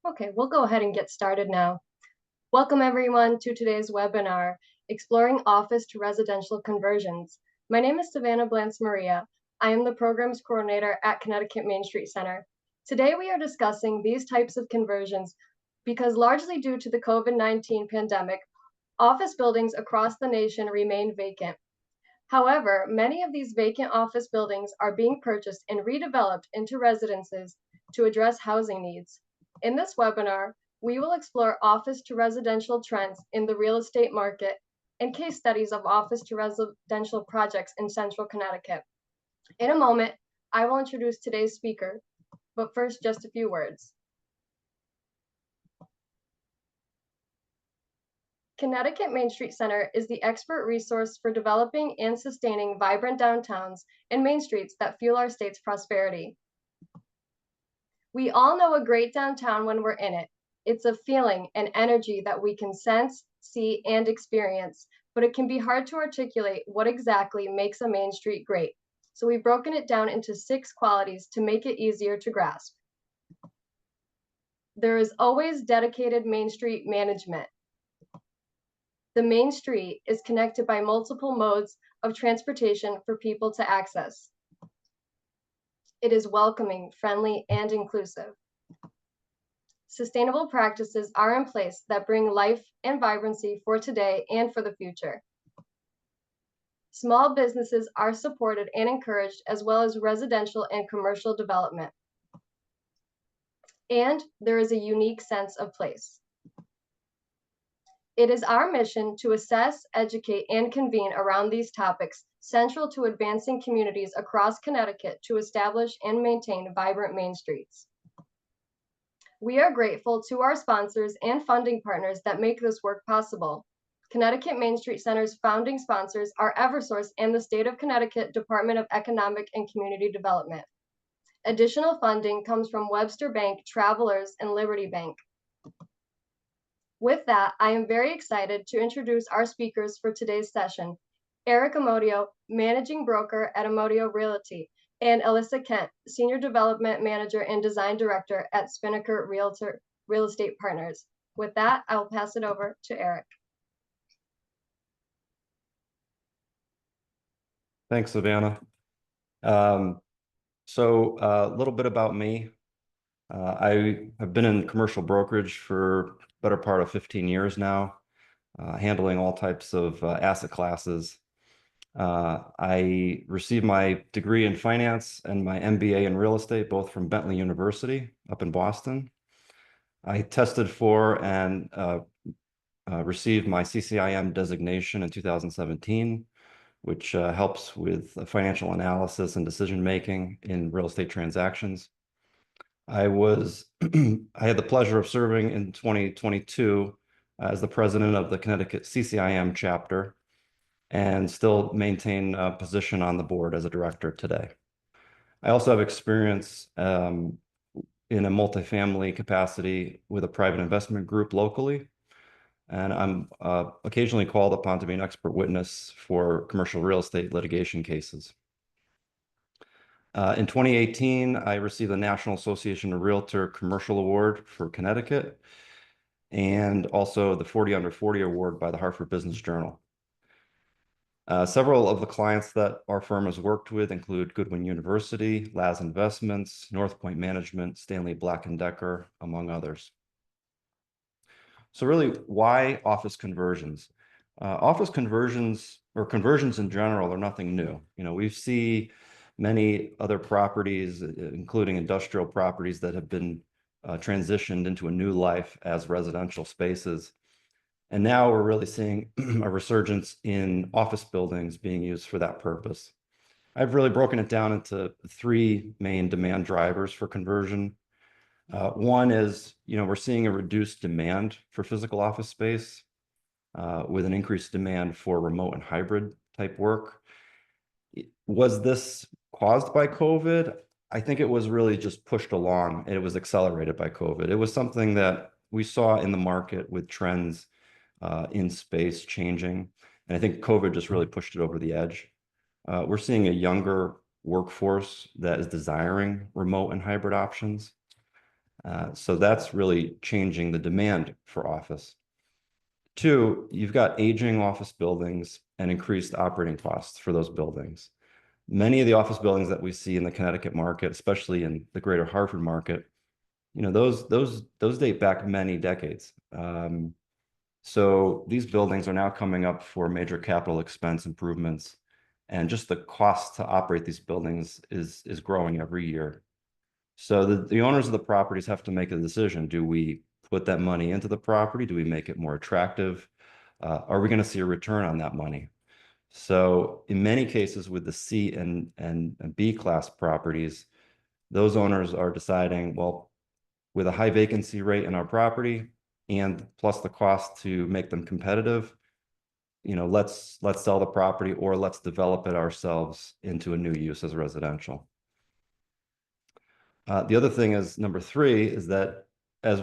Okay, we'll go ahead and get started now. Welcome everyone to today's webinar, Exploring Office to Residential Conversions. My name is Savannah Blance Maria. I am the Programs Coordinator at Connecticut Main Street Center. Today we are discussing these types of conversions because largely due to the COVID-19 pandemic, office buildings across the nation remain vacant. However, many of these vacant office buildings are being purchased and redeveloped into residences to address housing needs. In this webinar, we will explore office to residential trends in the real estate market and case studies of office to residential projects in central Connecticut. In a moment, I will introduce today's speaker, but first, just a few words. Connecticut Main Street Center is the expert resource for developing and sustaining vibrant downtowns and main streets that fuel our state's prosperity. We all know a great downtown when we're in it. It's a feeling and energy that we can sense, see, and experience, but it can be hard to articulate what exactly makes a main street great. So we've broken it down into 6 qualities to make it easier to grasp. There is always dedicated Main Street management. The main street is connected by multiple modes of transportation for people to access. It is welcoming, friendly, and inclusive. Sustainable practices are in place that bring life and vibrancy for today and for the future. Small businesses are supported and encouraged, as well as residential and commercial development. And there is a unique sense of place. It is our mission to assess, educate, and convene around these topics, central to advancing communities across Connecticut to establish and maintain vibrant main streets. We are grateful to our sponsors and funding partners that make this work possible. Connecticut Main Street Center's founding sponsors are Eversource and the State of Connecticut Department of Economic and Community Development. Additional funding comes from Webster Bank, Travelers, and Liberty Bank. With that, I am very excited to introduce our speakers for today's session, Eric Amodio, Managing Broker at Amodio Realty, and Alyssa Kent, Senior Development Manager and Design Director at Spinnaker Real Estate Partners. With that, I will pass it over to Eric. Thanks, Savannah. So a little bit about me. I have been in commercial brokerage for better part of 15 years now, handling all types of asset classes. I received my degree in finance and my MBA in real estate, both from Bentley University up in Boston. I tested for and received my CCIM designation in 2017, which helps with financial analysis and decision-making in real estate transactions. I had the pleasure of serving in 2022 as the president of the Connecticut CCIM chapter and still maintain a position on the board as a director today. I also have experience in a multifamily capacity with a private investment group locally, and I'm occasionally called upon to be an expert witness for commercial real estate litigation cases. In 2018, I received the National Association of Realtor Commercial Award for Connecticut, and also the 40 Under 40 Award by the Hartford Business Journal. Several of the clients that our firm has worked with include Goodwin University, Laz Investments, North Point Management, Stanley Black & Decker, among others. So really, why office conversions? Office conversions, or conversions in general, are nothing new. We see many other properties, including industrial properties, that have been transitioned into a new life as residential spaces. And now we're really seeing a resurgence in office buildings being used for that purpose. I've really broken it down into 3 main demand drivers for conversion. One is, we're seeing a reduced demand for physical office space with an increased demand for remote and hybrid type work. Was this caused by COVID? I think it was really just pushed along, and it was accelerated by COVID. It was something that we saw in the market with trends in space changing, and I think COVID just really pushed it over the edge. We're seeing a younger workforce that is desiring remote and hybrid options. So that's really changing the demand for office. Two, you've got aging office buildings and increased operating costs for those buildings. Many of the office buildings that we see in the Connecticut market, especially in the greater Hartford market, those date back many decades. So these buildings are now coming up for major capital expense improvements, and just the cost to operate these buildings is growing every year. So the owners of the properties have to make a decision. Do we put that money into the property? Do we make it more attractive? Are we going to see a return on that money? So in many cases with the C and B class properties, those owners are deciding, well, with a high vacancy rate in our property and plus the cost to make them competitive, let's sell the property or let's develop it ourselves into a new use as residential. The other thing is number three is that as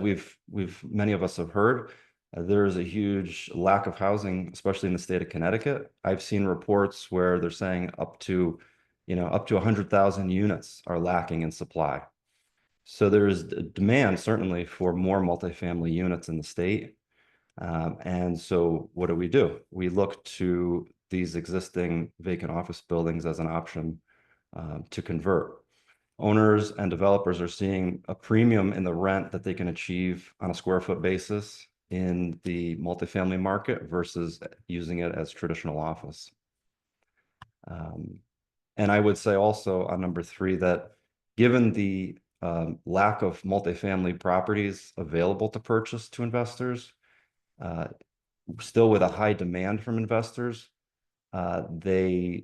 many of us have heard, there is a huge lack of housing, especially in the state of Connecticut. I've seen reports where they're saying up to 100,000 units are lacking in supply. So there's a demand certainly for more multifamily units in the state. And so what do? We look to these existing vacant office buildings as an option to convert. Owners and developers are seeing a premium in the rent that they can achieve on a square foot basis in the multifamily market versus using it as traditional office. And I would say also on number three that given the lack of multifamily properties available to purchase to investors, still with a high demand from investors, there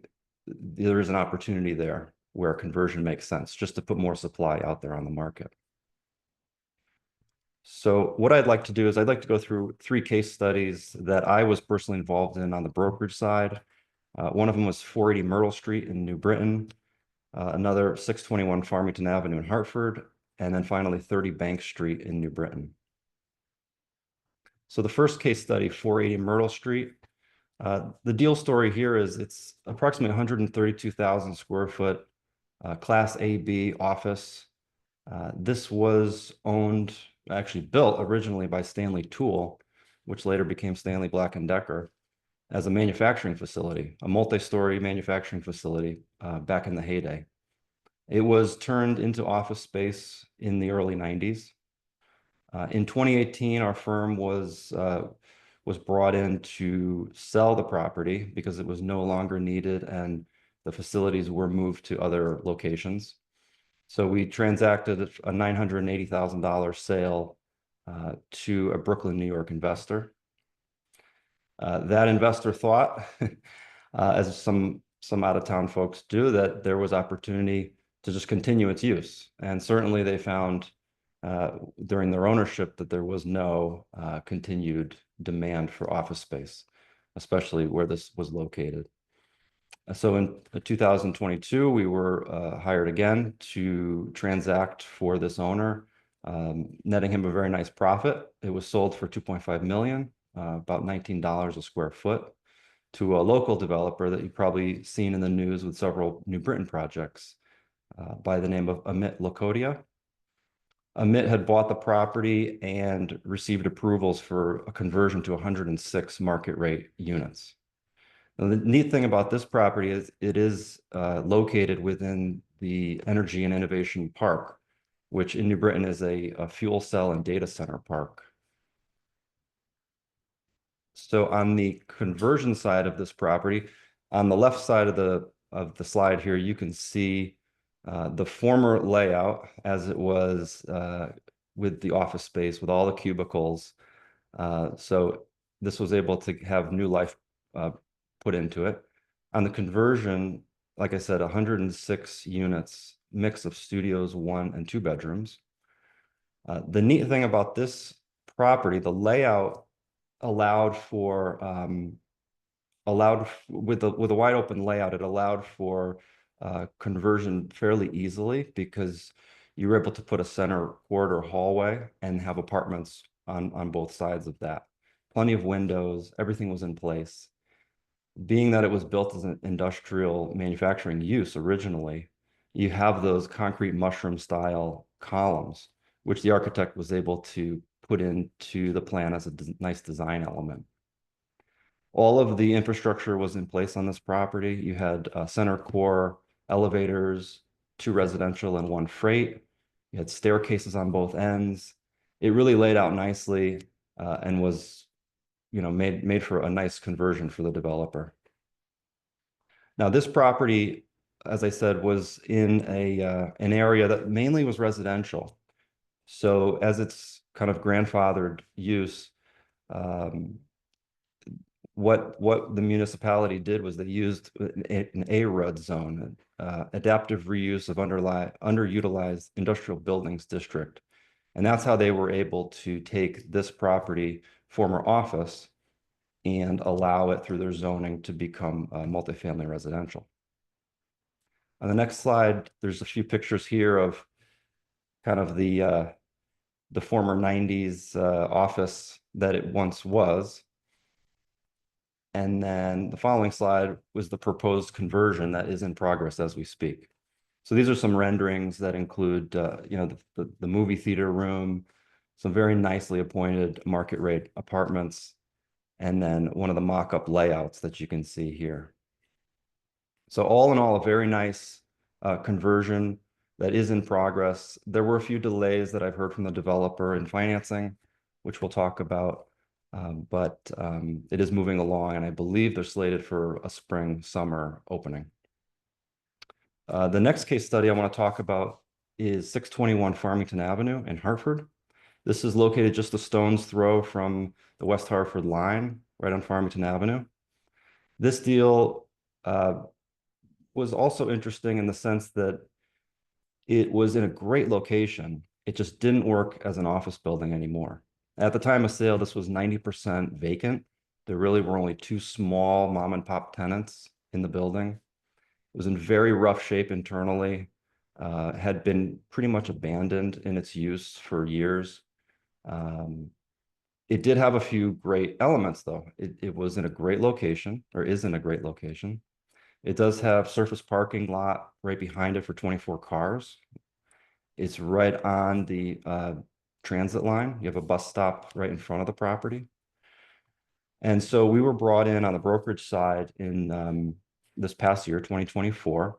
is an opportunity there where conversion makes sense, just to put more supply out there on the market. So what I'd like to do is I'd like to go through 3 case studies that I was personally involved in on the brokerage side. One of them was 480 Myrtle Street in New Britain, another 621 Farmington Avenue in Hartford, and then finally 30 Bank Street in New Britain. So the first case study, 480 Myrtle Street, the deal story here is it's approximately 132,000 square foot Class A/B office. This was actually built originally by Stanley Tool, which later became Stanley Black & Decker, as a manufacturing facility, a multi-story manufacturing facility back in the heyday. It was turned into office space in the early 90s. In 2018, our firm was brought in to sell the property because it was no longer needed and the facilities were moved to other locations. So we transacted a $980,000 sale to a Brooklyn, New York investor. That investor thought, as some out-of-town folks do, that there was opportunity to just continue its use. And certainly they found during their ownership that there was no continued demand for office space, especially where this was located. So in 2022, we were hired again to transact for this owner, netting him a very nice profit. It was sold for $2.5 million, about $19 a square foot, to a local developer that you've probably seen in the news with several New Britain projects by the name of Amit Lakotia. Amit had bought the property and received approvals for a conversion to 106 market rate units. Now, the neat thing about this property is it is located within the Energy and Innovation Park, which in New Britain is a fuel cell and data center park. So on the conversion side of this property, on the left side of the slide here, you can see the former layout as it was with the office space, with all the cubicles. So this was able to have new life put into it. On the conversion, like I said, 106 units, mix of studios, 1 and 2 bedrooms. The neat thing about this property, the layout allowed with a wide open layout, it allowed for conversion fairly easily because you were able to put a center corridor hallway and have apartments on both sides of that. Plenty of windows, everything was in place. Being that it was built as an industrial manufacturing use originally, you have those concrete mushroom style columns, which the architect was able to put into the plan as a nice design element. All of the infrastructure was in place on this property. You had center core elevators, 2 residential and 1 freight. You had staircases on both ends. It really laid out nicely and was, made for a nice conversion for the developer. Now, this property, as I said, was in an area that mainly was residential. So as it's kind of grandfathered use, what the municipality did was they used an ARUD zone, adaptive reuse of underutilized industrial buildings district. And that's how they were able to take this property, former office, and allow it through their zoning to become multifamily residential. On the next slide, there's a few pictures here of kind of the former 90s office that it once was. And then the following slide was the proposed conversion that is in progress as we speak. So these are some renderings that include, the movie theater room, some very nicely appointed market rate apartments, and then one of the mock-up layouts that you can see here. So all in all, a very nice conversion that is in progress. There were a few delays that I've heard from the developer in financing, which we'll talk about. But it is moving along, and I believe they're slated for a spring, summer opening. The next case study I want to talk about is 621 Farmington Avenue in Hartford. This is located just a stone's throw from the West Hartford line, right on Farmington Avenue. This deal was also interesting in the sense that it was in a great location. It just didn't work as an office building anymore. At the time of sale, this was 90% vacant. There really were only 2 small mom and pop tenants in the building. It was in very rough shape internally, had been pretty much abandoned in its use for years. It did have a few great elements, though. It was in a great location, or is in a great location. It does have surface parking lot right behind it for 24 cars. It's right on the transit line. You have a bus stop right in front of the property. And so we were brought in on the brokerage side in this past year, 2024,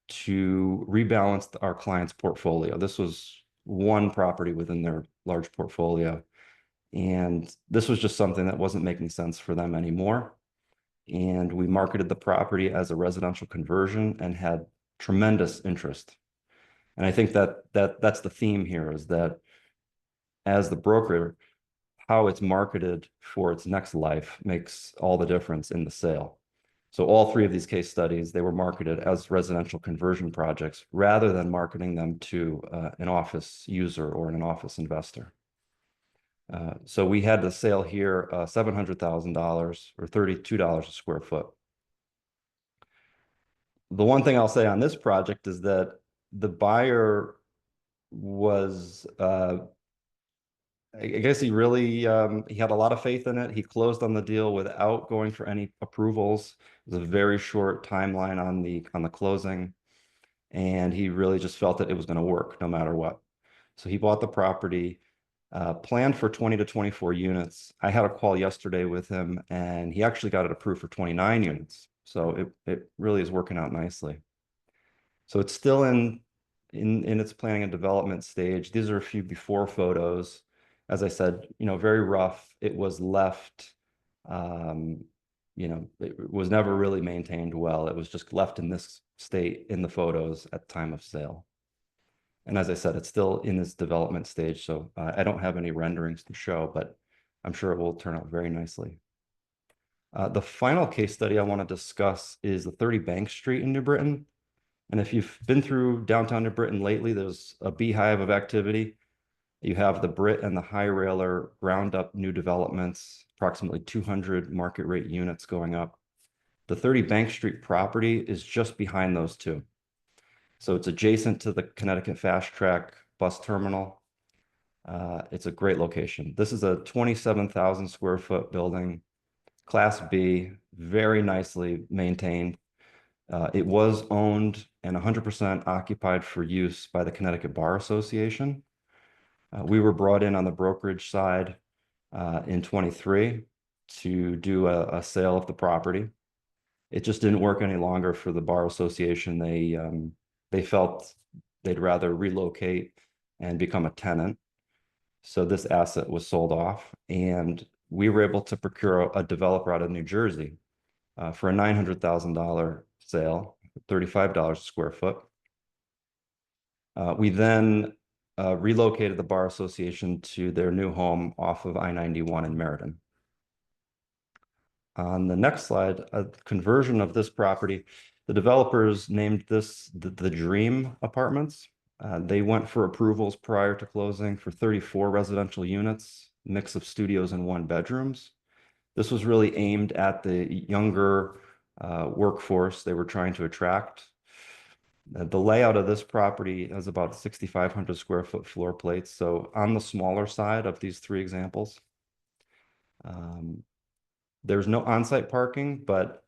to rebalance our client's portfolio. This was one property within their large portfolio. And this was just something that wasn't making sense for them anymore. And we marketed the property as a residential conversion and had tremendous interest. And I think that's the theme here, is that as the broker, how it's marketed for its next life makes all the difference in the sale. So all 3 of these case studies, they were marketed as residential conversion projects rather than marketing them to an office user or an office investor. So we had the sale here, $700,000 or $32 a square foot. The one thing I'll say on this project is that the buyer was, I guess he really, he had a lot of faith in it. He closed on the deal without going for any approvals. It was a very short timeline on the closing, and he really just felt that it was going to work no matter what. So he bought the property, planned for 20 to 24 units. I had a call yesterday with him, and he actually got it approved for 29 units. So it really is working out nicely. So it's still in its planning and development stage. These are a few before photos. As I said, very rough. It was left, it was never really maintained well. It was just left in this state in the photos at the time of sale. And as I said, it's still in this development stage. So I don't have any renderings to show, but I'm sure it will turn out very nicely. The final case study I want to discuss is the 30 Bank Street in New Britain. And if you've been through downtown New Britain lately, there's a beehive of activity. You have the Brit and the High Railer ground up new developments, approximately 200 market rate units going up. The 30 Bank Street property is just behind those 2. So it's adjacent to the Connecticut Fast Track bus terminal. It's a great location. This is a 27,000 square foot building, Class B, very nicely maintained. It was owned and 100% occupied for use by the Connecticut Bar Association. We were brought in on the brokerage side in 23 to do a sale of the property. It just didn't work any longer for the bar association. They felt they'd rather relocate and become a tenant. So this asset was sold off, and we were able to procure a developer out of New Jersey for a $900,000 sale, $35 a square foot. We then relocated the bar association to their new home off of I-91 in Meriden. On the next slide, a conversion of this property, the developers named this the Dream Apartments. They went for approvals prior to closing for 34 residential units, mix of studios and 1 bedrooms. This was really aimed at the younger workforce they were trying to attract. The layout of this property has about 6,500 square foot floor plates. So on the smaller side of these 3 examples, there's no on-site parking, but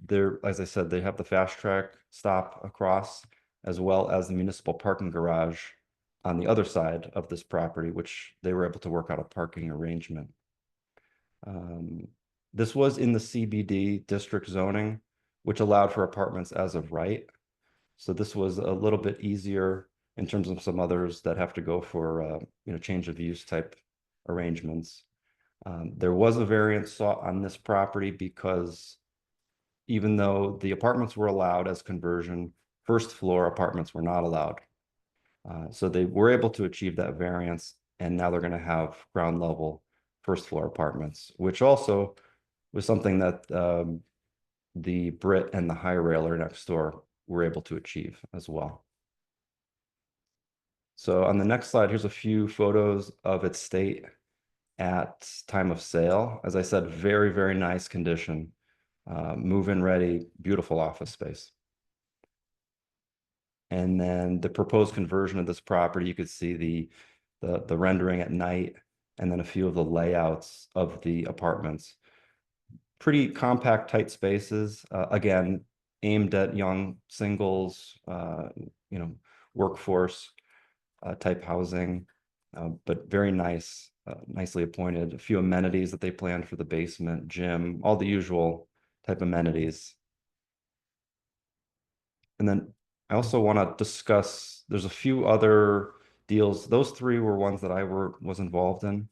there, as I said, they have the fast track stop across, as well as the municipal parking garage on the other side of this property, which they were able to work out a parking arrangement. This was in the CBD district zoning, which allowed for apartments as of right. So this was a little bit easier in terms of some others that have to go for change of use type arrangements. There was a variance sought on this property because even though the apartments were allowed as conversion, first floor apartments were not allowed. So they were able to achieve that variance, and now they're going to have ground level first floor apartments, which also was something that the Brit and the High Railer next door were able to achieve as well. So on the next slide, here's a few photos of its state at time of sale. As I said, very, very nice condition. Move-in ready, beautiful office space. And then the proposed conversion of this property, you could see the rendering at night, and then a few of the layouts of the apartments. Pretty compact, tight spaces. Again, aimed at young singles, workforce type housing, but very nice, nicely appointed. A few amenities that they planned for the basement, gym, all the usual type amenities. And then I also want to discuss, there's a few other deals. Those 3 were ones that I was involved in.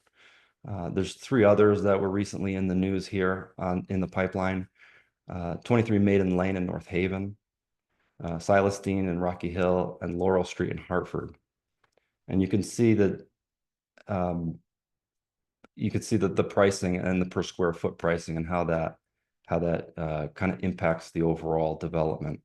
There's 3 others that were recently in the news here in the pipeline. 23 Maiden Lane in North Haven, Silas Dean in Rocky Hill, and Laurel Street in Hartford. And you can see that the pricing and the per square foot pricing and how that kind of impacts the overall development.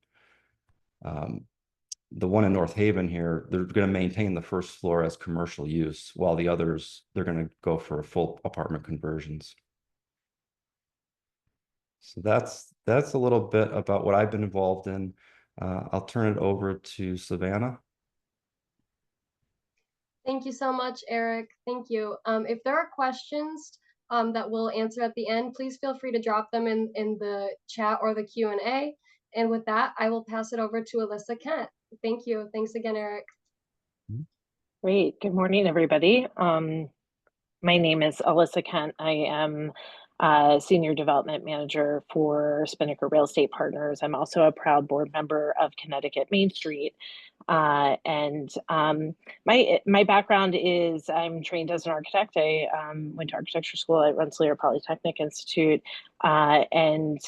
The one in North Haven here, they're going to maintain the first floor as commercial use, while the others, they're going to go for full apartment conversions. So that's a little bit about what I've been involved in. I'll turn it over to Savannah. Thank you so much, Eric. Thank you. If there are questions that we'll answer at the end, please feel free to drop them in the chat or the Q&A. And with that, I will pass it over to Alyssa Kent. Thank you. Thanks again, Eric. Great. Good morning, everybody. My name is Alyssa Kent. I am Senior Development Manager for Spinnaker Real Estate Partners. I'm also a proud board member of Connecticut Main Street. My background is I'm trained as an architect. I went to architecture school at Rensselaer Polytechnic Institute, and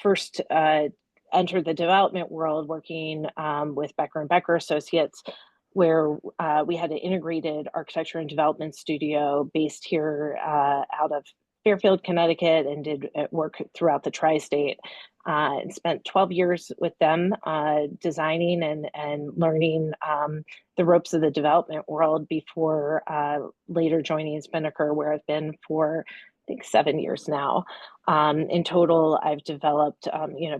first entered the development world working with Becker and Becker Associates, where we had an integrated architecture and development studio based here out of Fairfield, Connecticut, and did work throughout the tri-state. And spent 12 years with them designing and learning the ropes of the development world before later joining Spinnaker, where I've been for I think 7 years now. In total, I've developed,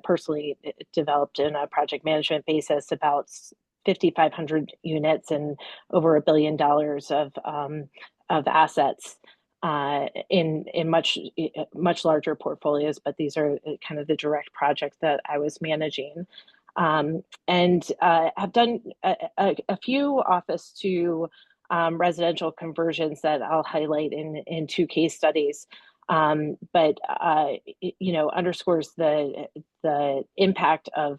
personally developed in a project management basis about 5,500 units and over $1 billion of assets in much larger portfolios, but these are kind of the direct projects that I was managing. and have done a few office to residential conversions that I'll highlight in two case studies. But underscores the impact of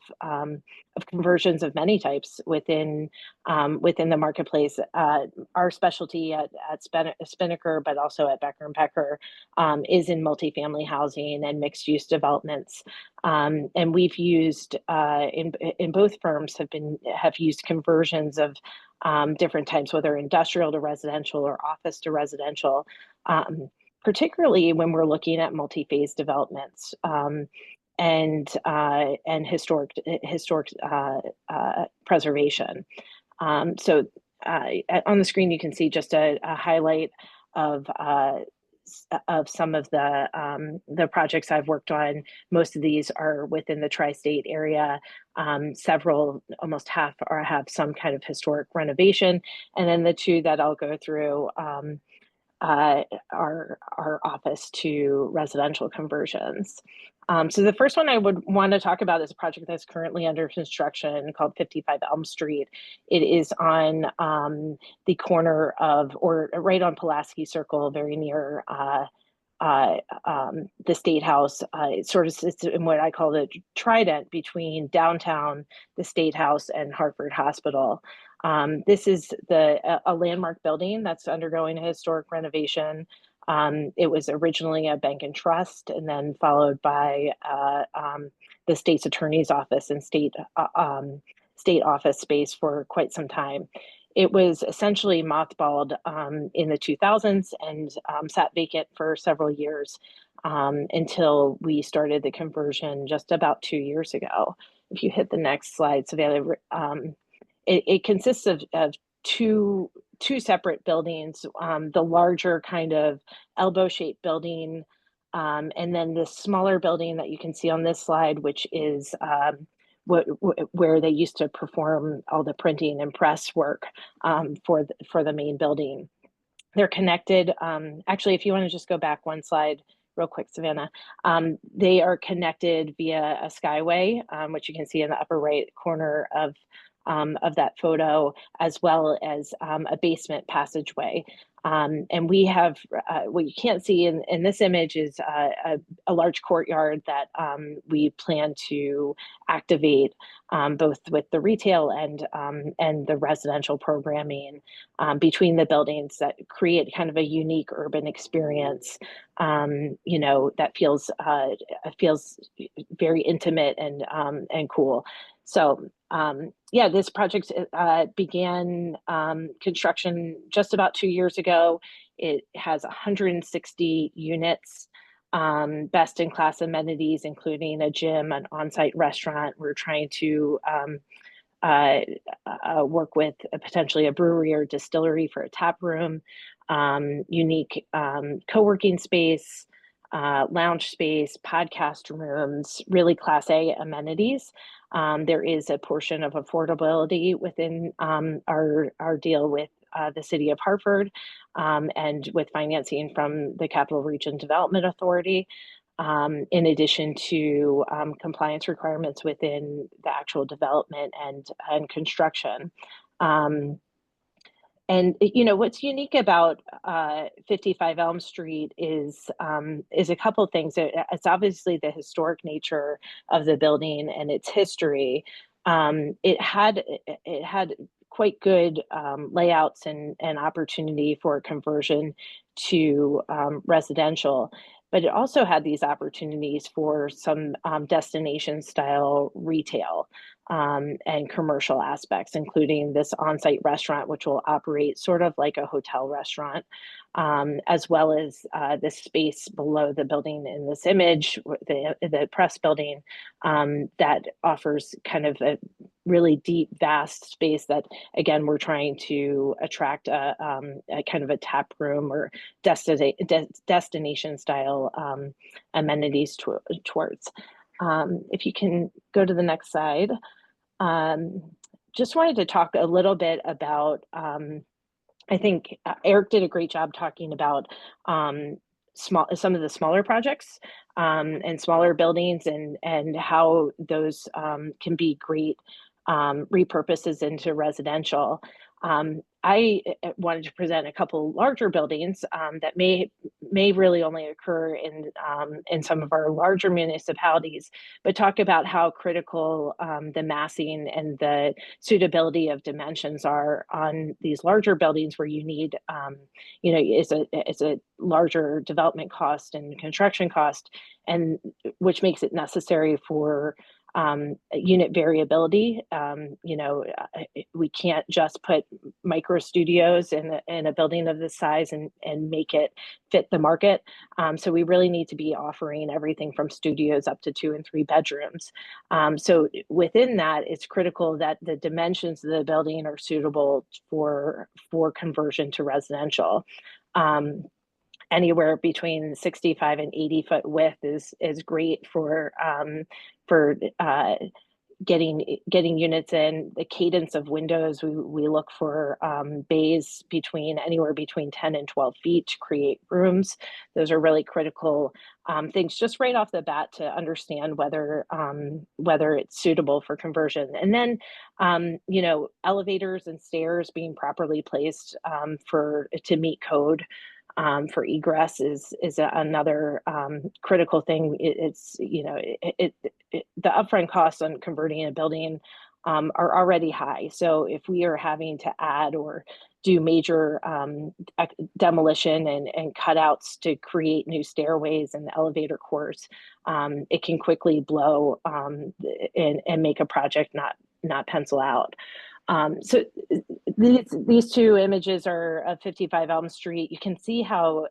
conversions of many types within the marketplace. Our specialty at Spinnaker, but also at Becker and Becker, is in multifamily housing and mixed use developments. And we've used in both firms have used conversions of different types, whether industrial to residential or office to residential, particularly when we're looking at multi-phase developments and historic preservation. So on the screen, you can see just a highlight of some of the projects I've worked on. Most of these are within the tri-state area. Several, almost half, have some kind of historic renovation, and then the two that I'll go through our office to residential conversions. So the first one I would want to talk about is a project that's currently under construction called 55 Elm Street. It is on the corner of, or right on Pulaski Circle, very near the State House. It sort of sits in what I call the trident between downtown, the State House, and Hartford Hospital. This is a landmark building that's undergoing a historic renovation. It was originally a bank and trust, and then followed by the state's attorney's office and state office space for quite some time. It was essentially mothballed in the 2000s and sat vacant for several years until we started the conversion just about 2 years ago. If you hit the next slide, Savannah, it consists of two separate buildings, the larger kind of elbow-shaped building, and then the smaller building that you can see on this slide, which is where they used to perform all the printing and press work for the main building. They're connected. Actually, if you want to just go back one slide real quick, Savannah, they are connected via a skyway, which you can see in the upper right corner of that photo, as well as a basement passageway. And we have, what you can't see in this image is a large courtyard that we plan to activate both with the retail and the residential programming between the buildings that create kind of a unique urban experience, that feels very intimate and cool. So this project began construction just about 2 years ago. It has 160 units, best in class amenities, including a gym, an on-site restaurant. We're trying to work with potentially a brewery or distillery for a tap room, unique co-working space, lounge space, podcast rooms, really class A amenities. There is a portion of affordability within our deal with the city of Hartford and with financing from the Capital Region Development Authority, in addition to compliance requirements within the actual development and construction. And what's unique about 55 Elm Street is a couple of things. It's obviously the historic nature of the building and its history. It had quite good layouts and opportunity for conversion to residential, but it also had these opportunities for some destination style retail and commercial aspects, including this on-site restaurant, which will operate sort of like a hotel restaurant, as well as this space below the building in this image, the press building, that offers kind of a really deep, vast space that, again, we're trying to attract a kind of a tap room or destination style amenities towards. If you can go to the next slide. Just wanted to talk a little bit about, I think Eric did a great job talking about some of the smaller projects and smaller buildings, and how those can be great repurposes into residential. I wanted to present a couple larger buildings that may really only occur in some of our larger municipalities, but talk about how critical the massing and the suitability of dimensions are on these larger buildings, where you need, it's a larger development cost and construction cost, and which makes it necessary for unit variability. We can't just put micro studios in a building of this size and make it fit the market. So we really need to be offering everything from studios up to 2 and 3 bedrooms. So within that, it's critical that the dimensions of the building are suitable for conversion to residential. Anywhere between 65 and 80-foot width is great for getting units in. The cadence of windows, we look for bays anywhere between 10 and 12 feet to create rooms. Those are really critical things just right off the bat to understand whether it's suitable for conversion. And then elevators and stairs being properly placed to meet code for egress is another critical thing. The upfront costs on converting a building are already high. So if we are having to add or do major demolition and cutouts to create new stairways and elevator cores, it can quickly blow and make a project not pencil out. So these two images are of 55 Elm Street. You can see how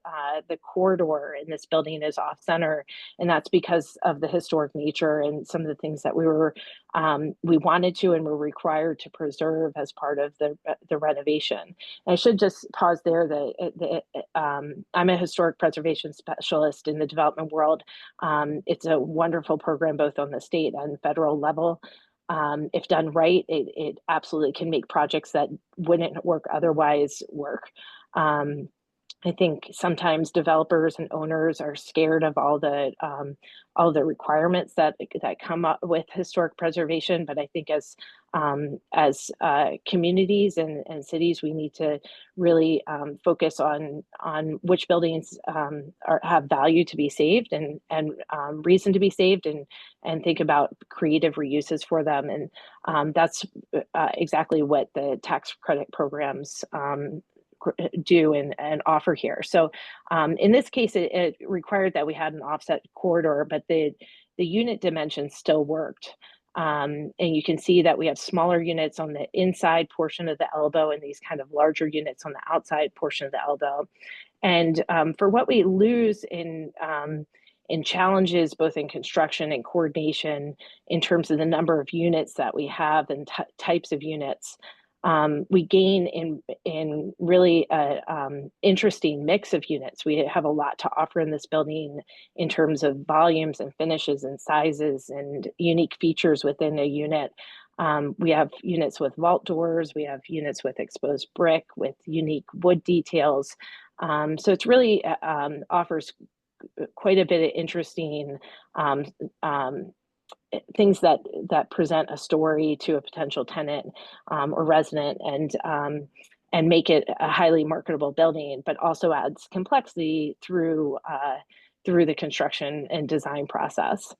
the corridor in this building is off center, and that's because of the historic nature and some of the things that we wanted to and were required to preserve as part of the renovation. And I should just pause there. I'm a historic preservation specialist in the development world. It's a wonderful program both on the state and federal level. If done right, it absolutely can make projects that wouldn't work otherwise work. I think sometimes developers and owners are scared of all the requirements that come up with historic preservation. But I think as communities and cities, we need to really focus on which buildings have value to be saved and reason to be saved, and think about creative reuses for them. And that's exactly what the tax credit programs do and offer here. So in this case, it required that we had an offset corridor, but the unit dimensions still worked. And you can see that we have smaller units on the inside portion of the elbow and these kind of larger units on the outside portion of the elbow. And for what we lose in challenges, both in construction and coordination, in terms of the number of units that we have and types of units, we gain in really interesting mix of units. We have a lot to offer in this building in terms of volumes and finishes and sizes and unique features within a unit. We have units with vault doors. We have units with exposed brick, with unique wood details. So it's really offers quite a bit of interesting things that present a story to a potential tenant or resident, and make it a highly marketable building, but also adds complexity through the construction and design process.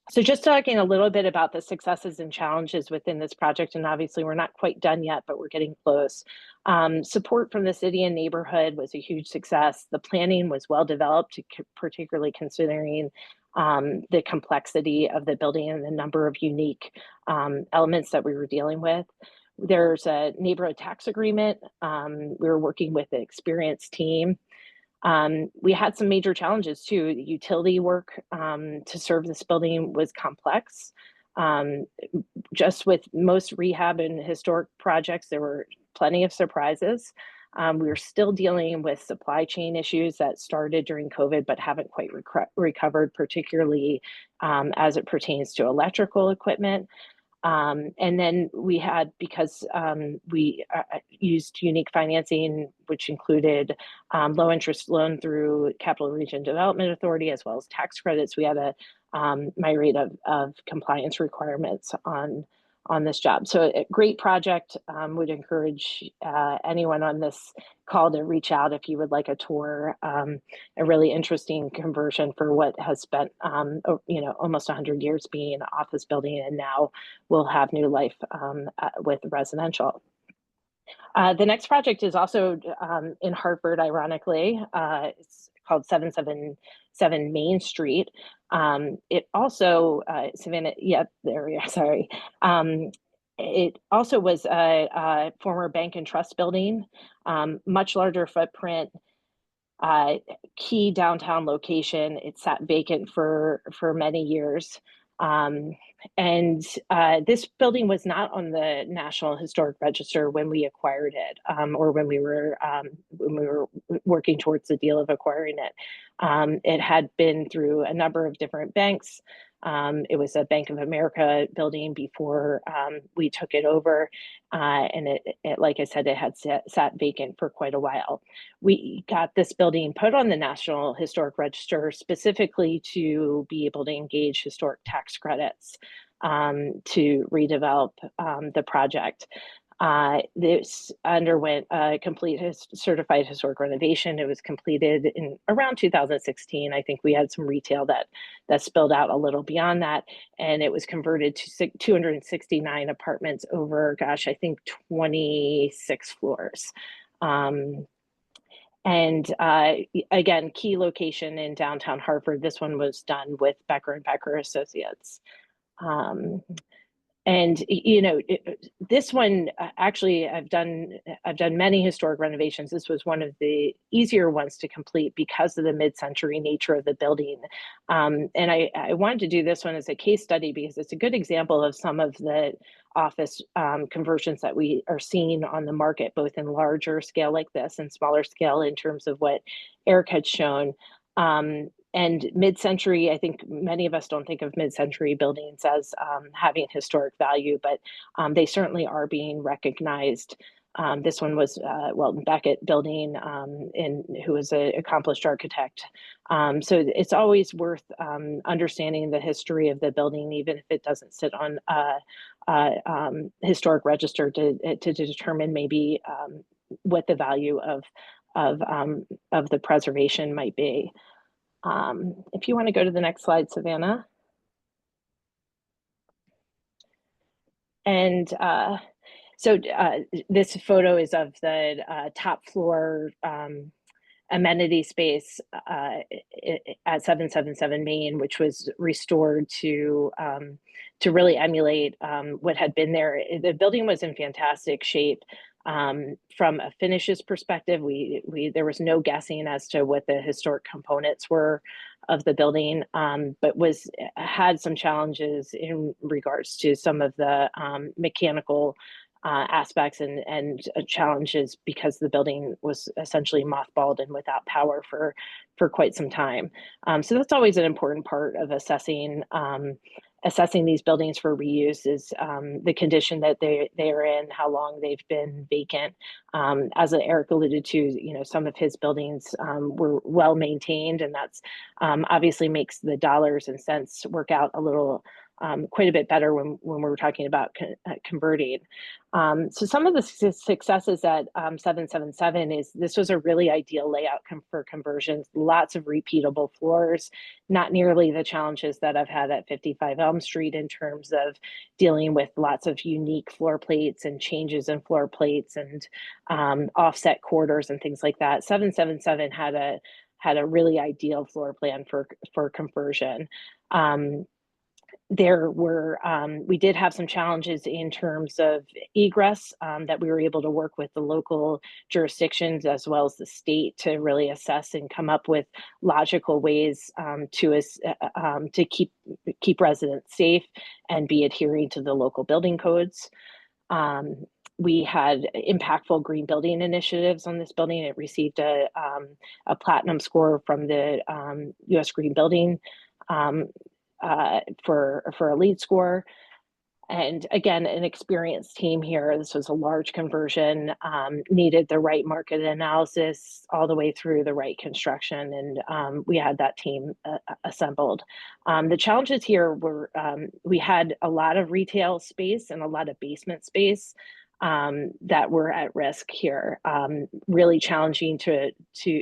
So just talking a little bit about the successes and challenges within this project, and obviously we're not quite done yet, but we're getting close. Support from the city and neighborhood was a huge success. The planning was well developed, particularly considering the complexity of the building and the number of unique elements that we were dealing with. There's a neighborhood tax agreement. We were working with an experienced team. We had some major challenges too. The utility work to serve this building was complex. Just with most rehab and historic projects, there were plenty of surprises. We are still dealing with supply chain issues that started during COVID, but haven't quite recovered, particularly as it pertains to electrical equipment. And then we had, because we used unique financing, which included low interest loan through Capital Region Development Authority, as well as tax credits, we had a myriad of compliance requirements on this job. So a great project. Would encourage anyone on this call to reach out if you would like a tour. A really interesting conversion for what has spent almost 100 years being an office building, and now will have new life with residential. The next project is also in Hartford, ironically. It's called 777 Main Street. It also, Savannah, yeah, there we are, sorry. It also was a former bank and trust building, much larger footprint, key downtown location. It sat vacant for many years. And this building was not on the National Historic Register when we acquired it, or when we were working towards the deal of acquiring it. It had been through a number of different banks. It was a Bank of America building before we took it over, and it, like I said, it had sat vacant for quite a while. We got this building put on the National Historic Register specifically to be able to engage historic tax credits to redevelop the project. This underwent a complete certified historic renovation. It was completed in around 2016. I think we had some retail that spilled out a little beyond that, and it was converted to 269 apartments over, gosh, I think 26 floors. And again, key location in downtown Hartford. This one was done with Becker and Becker Associates. And this one, actually, I've done many historic renovations. This was one of the easier ones to complete because of the mid-century nature of the building. And I wanted to do this one as a case study because it's a good example of some of the office conversions that we are seeing on the market, both in larger scale like this and smaller scale in terms of what Eric had shown. And mid-century, I think many of us don't think of mid-century buildings as having historic value, but they certainly are being recognized. This one was Welton Beckett building, who was an accomplished architect. So it's always worth understanding the history of the building, even if it doesn't sit on a historic register, to determine maybe what the value of the preservation might be. If you want to go to the next slide, Savannah. And so this photo is of the top floor amenity space at 777 Main, which was restored to really emulate what had been there. The building was in fantastic shape. From a finishes perspective, there was no guessing as to what the historic components were of the building, but had some challenges in regards to some of the mechanical aspects and challenges because the building was essentially mothballed and without power for quite some time. So that's always an important part of assessing these buildings for reuse, is the condition that they are in, how long they've been vacant. As Eric alluded to, some of his buildings were well maintained, and that's obviously makes the dollars and cents work out a little quite a bit better when we're talking about converting. So some of the successes at 777 is this was a really ideal layout for conversions, lots of repeatable floors, not nearly the challenges that I've had at 55 Elm Street in terms of dealing with lots of unique floor plates and changes in floor plates and offset quarters and things like that. 777 had a really ideal floor plan for conversion. We did have some challenges in terms of egress that we were able to work with the local jurisdictions as well as the state to really assess and come up with logical ways to keep residents safe and be adhering to the local building codes. We had impactful green building initiatives on this building. It received a platinum score from the U.S. Green Building for a LEED score. And again, an experienced team here. This was a large conversion, needed the right market analysis all the way through the right construction, and we had that team assembled. The challenges here were we had a lot of retail space and a lot of basement space that were at risk here. Really challenging to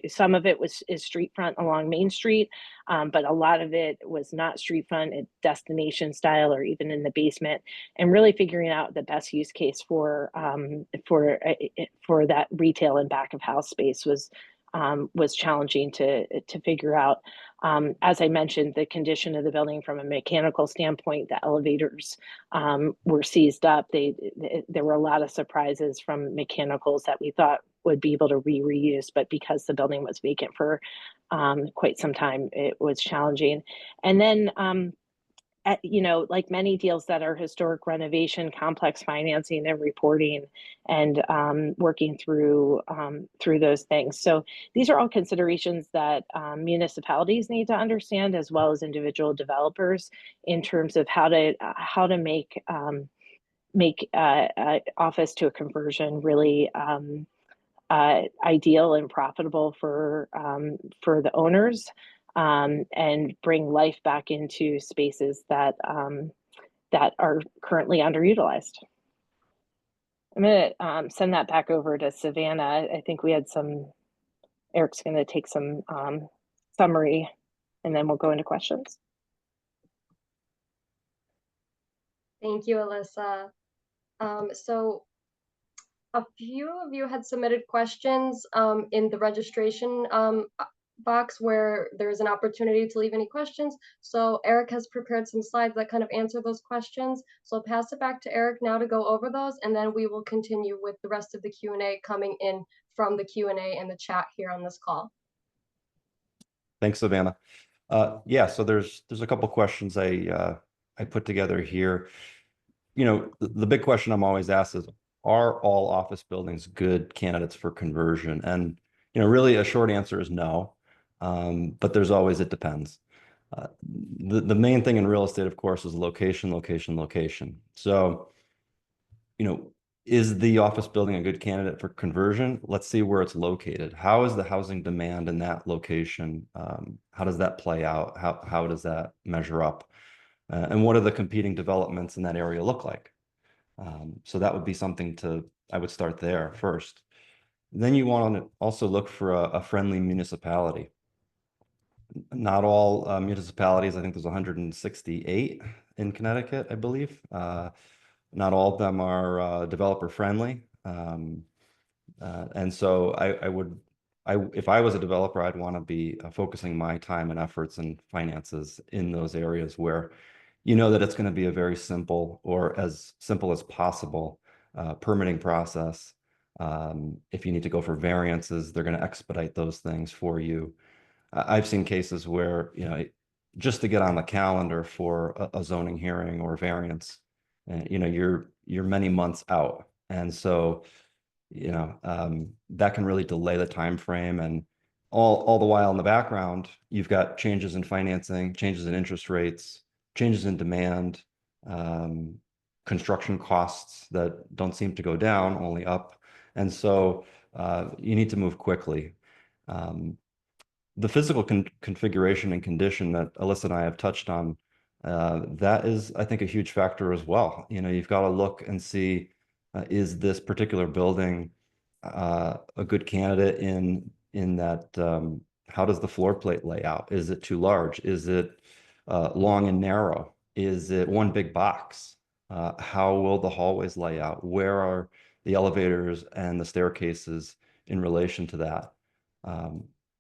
some of it is street front along Main Street, but a lot of it was not street front, destination style, or even in the basement. And really figuring out the best use case for that retail and back of house space was challenging to figure out. As I mentioned, the condition of the building from a mechanical standpoint, the elevators were seized up. There were a lot of surprises from mechanicals that we thought would be able to reuse, but because the building was vacant for quite some time, it was challenging. And then like many deals that are historic renovation, complex financing and reporting, and working through those things. So these are all considerations that municipalities need to understand, as well as individual developers, in terms of how to make office to a conversion really ideal and profitable for the owners, and bring life back into spaces that are currently underutilized. I'm going to send that back over to Savannah. I think we had Eric's going to take some summary, and then we'll go into questions. Thank you, Alyssa. So a few of you had submitted questions in the registration box where there's an opportunity to leave any questions. So Eric has prepared some slides that kind of answer those questions. So I'll pass it back to Eric now to go over those, and then we will continue with the rest of the Q&A coming in from the Q&A and the chat here on this call. Thanks, Savannah. Yeah, so there's a couple questions I put together here. The big question I'm always asked is, are all office buildings good candidates for conversion? And really a short answer is no, but there's always, it depends. The main thing in real estate, of course, is location, location, location. So, is the office building a good candidate for conversion? Let's see where it's located. How is the housing demand in that location? How does that play out? How does that measure up? And what are the competing developments in that area look like? So that would be something I would start there first. Then you want to also look for a friendly municipality. Not all municipalities, I think there's 168 in Connecticut, I believe. Not all of them are developer friendly. And so if I was a developer, I'd want to be focusing my time and efforts and finances in those areas where that it's going to be a very simple, or as simple as possible, permitting process. If you need to go for variances, they're going to expedite those things for you. I've seen cases where, just to get on the calendar for a zoning hearing or variance, you're many months out. And so, that can really delay the time frame. And all the while in the background, you've got changes in financing, changes in interest rates, changes in demand, construction costs that don't seem to go down, only up. And so you need to move quickly. The physical configuration and condition that Alyssa and I have touched on, that is, I think, a huge factor as well. You've got to look and see, is this particular building a good candidate in that, how does the floor plate lay out? Is it too large? Is it long and narrow? Is it one big box? How will the hallways lay out? Where are the elevators and the staircases in relation to that?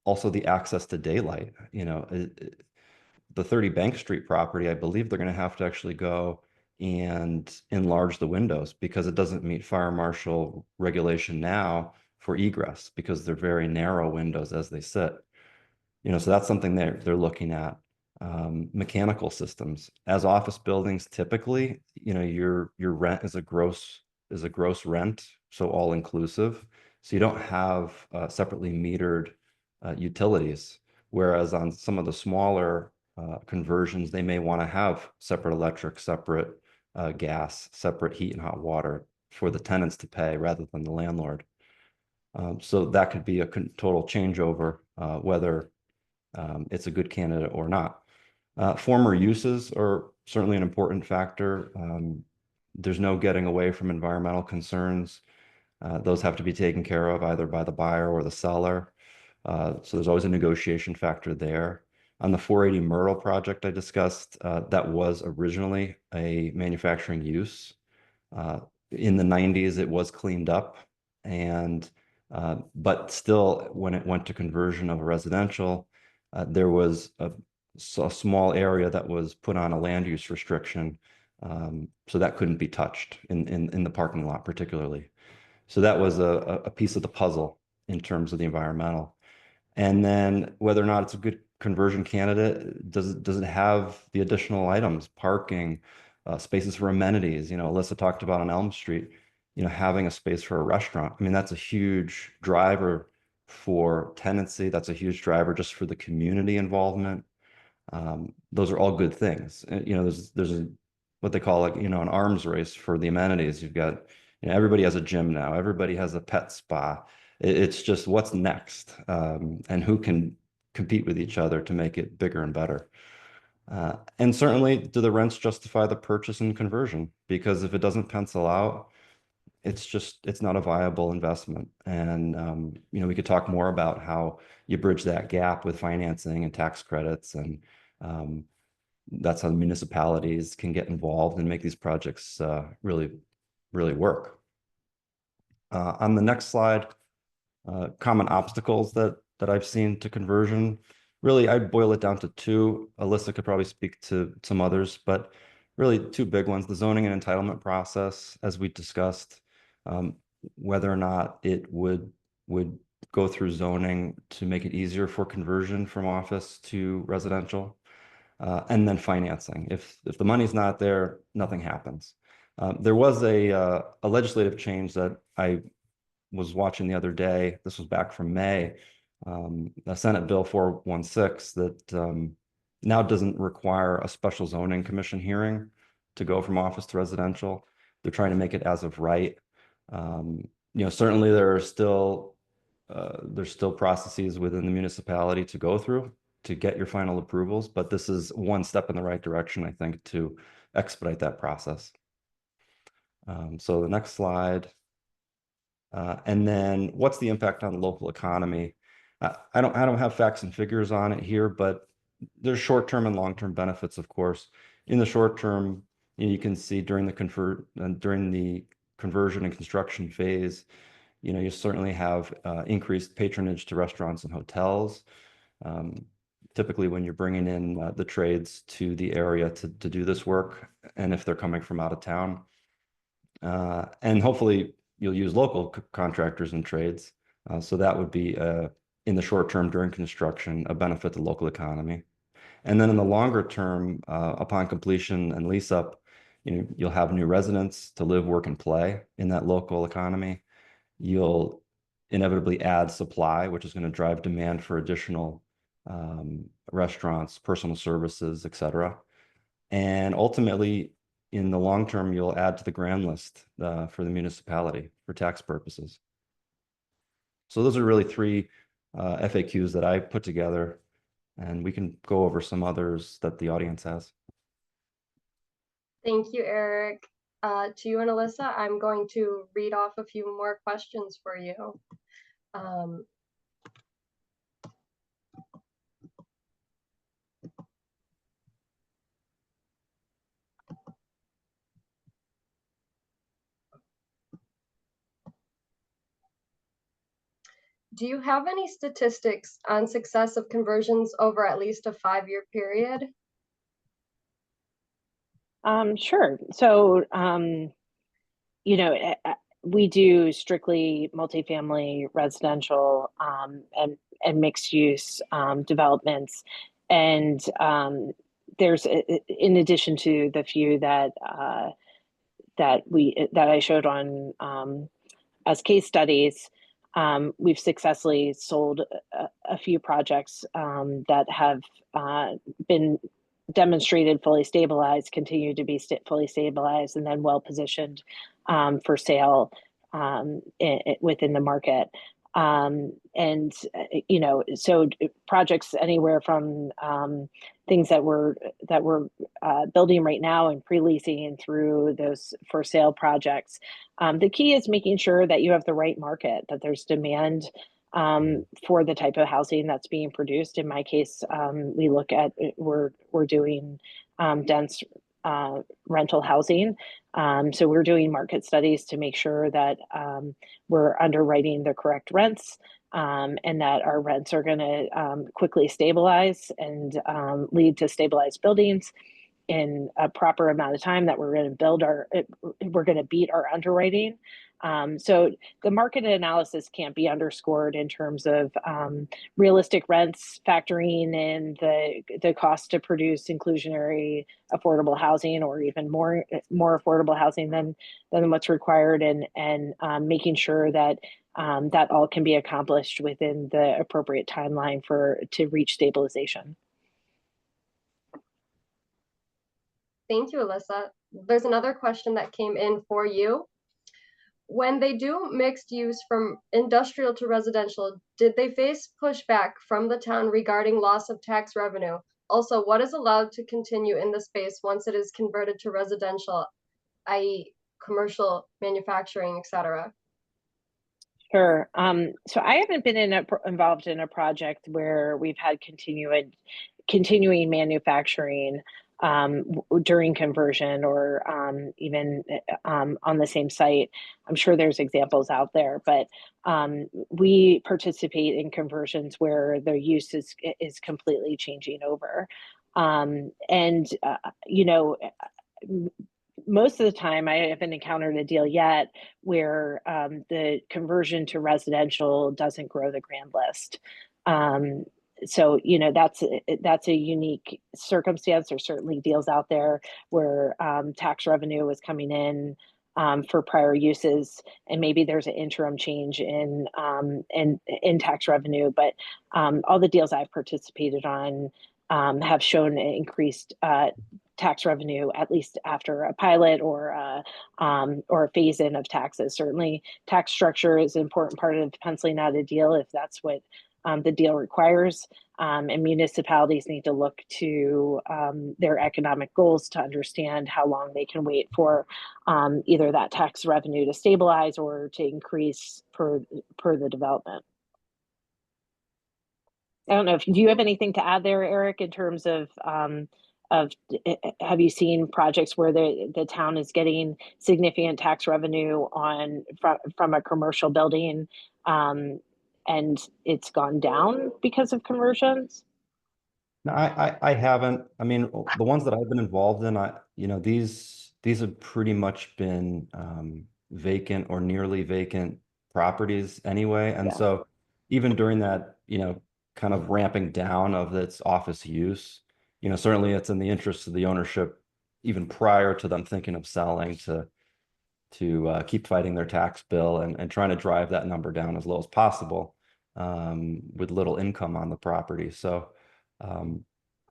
Also, the access to daylight. The 30 Bank Street property, I believe they're going to have to actually go and enlarge the windows because it doesn't meet fire marshal regulation now for egress, because they're very narrow windows as they sit. So that's something they're looking at. Mechanical systems. As office buildings, typically, your rent is a gross rent, so all inclusive. So you don't have separately metered utilities, whereas on some of the smaller conversions, they may want to have separate electric, separate gas, separate heat and hot water for the tenants to pay rather than the landlord. So that could be a total changeover, whether it's a good candidate or not. Former uses are certainly an important factor. There's no getting away from environmental concerns. Those have to be taken care of either by the buyer or the seller. So there's always a negotiation factor there. On the 480 Myrtle project I discussed, that was originally a manufacturing use. In the 90s, it was cleaned up, and but still, when it went to conversion of a residential, there was a small area that was put on a land use restriction, so that couldn't be touched in the parking lot particularly. So that was a piece of the puzzle in terms of the environmental. And then whether or not it's a good conversion candidate, does it have the additional items, parking, spaces for amenities? Alyssa talked about on Elm Street, having a space for a restaurant. I mean, that's a huge driver for tenancy. That's a huge driver just for the community involvement. Those are all good things. There's what they call an arms race for the amenities. You've got, everybody has a gym now. Everybody has a pet spa. It's just what's next, and who can compete with each other to make it bigger and better. And certainly, do the rents justify the purchase and conversion? Because if it doesn't pencil out, it's not a viable investment. And we could talk more about how you bridge that gap with financing and tax credits, and that's how the municipalities can get involved and make these projects really, really work. On the next slide, common obstacles that I've seen to conversion. Really, I'd boil it down to two. Alyssa could probably speak to some others, but really two big ones: the zoning and entitlement process, as we discussed, whether or not it would go through zoning to make it easier for conversion from office to residential, and then financing. If the money's not there, nothing happens. There was a legislative change that I was watching the other day. This was back from May, a Senate Bill 416 that now doesn't require a special zoning commission hearing to go from office to residential. They're trying to make it as of right. Certainly there's still processes within the municipality to go through to get your final approvals, but this is one step in the right direction, I think, to expedite that process. So the next slide. And then what's the impact on the local economy? I don't have facts and figures on it here, but there's short-term and long-term benefits, of course. In the short term, you can see during the conversion and construction phase, you certainly have increased patronage to restaurants and hotels. Typically, when you're bringing in the trades to the area to do this work, and if they're coming from out of town, and hopefully you'll use local contractors and trades. So that would be, in the short term during construction, a benefit to the local economy. And then in the longer term, upon completion and lease up, you'll have new residents to live, work, and play in that local economy. You'll inevitably add supply, which is going to drive demand for additional restaurants, personal services, et cetera. And ultimately, in the long term, you'll add to the grand list for the municipality for tax purposes. So those are really three FAQs that I put together, and we can go over some others that the audience has. Thank you, Eric. To you and Alyssa, I'm going to read off a few more questions for you. Do you have any statistics on success of conversions over at least a 5-year period? Sure. So, we do strictly multifamily residential and mixed use developments. And there's, in addition to the few that I showed on as case studies, we've successfully sold a few projects that have been demonstrated fully stabilized, continue to be fully stabilized, and then well positioned for sale within the market. And so projects anywhere from things that we're building right now and pre-leasing and through those for sale projects. The key is making sure that you have the right market, that there's demand for the type of housing that's being produced. In my case, we look at we're doing dense rental housing. So we're doing market studies to make sure that we're underwriting the correct rents, and that our rents are going to quickly stabilize and lead to stabilized buildings in a proper amount of time, that we're going to beat our underwriting. So the market analysis can't be underscored in terms of realistic rents, factoring in the cost to produce inclusionary affordable housing, or even more affordable housing than what's required, and making sure that that all can be accomplished within the appropriate timeline to reach stabilization. Thank you, Alyssa. There's another question that came in for you. When they do mixed use from industrial to residential, did they face pushback from the town regarding loss of tax revenue? Also, what is allowed to continue in the space once it is converted to residential, i.e. commercial, manufacturing, etc.? Sure. So I haven't been involved in a project where we've had continuing manufacturing during conversion, or even on the same site. I'm sure there's examples out there, but we participate in conversions where their use is completely changing over. Most of the time, I haven't encountered a deal yet where the conversion to residential doesn't grow the grand list. So that's a unique circumstance. There's certainly deals out there where tax revenue was coming in for prior uses, and maybe there's an interim change in tax revenue. But all the deals I've participated on have shown increased tax revenue, at least after a pilot or a phase in of taxes. Certainly, tax structure is an important part of penciling out a deal if that's what the deal requires. And municipalities need to look to their economic goals to understand how long they can wait for either that tax revenue to stabilize or to increase per the development. I don't know if do you have anything to add there, Eric, in terms of have you seen projects where the town is getting significant tax revenue from a commercial building, and it's gone down because of conversions? No, I haven't. I mean, the ones that I've been involved in, these have pretty much been vacant or nearly vacant properties anyway. And so even during that, kind of ramping down of its office use, certainly it's in the interest of the ownership, even prior to them thinking of selling, to keep fighting their tax bill and trying to drive that number down as low as possible with little income on the property. So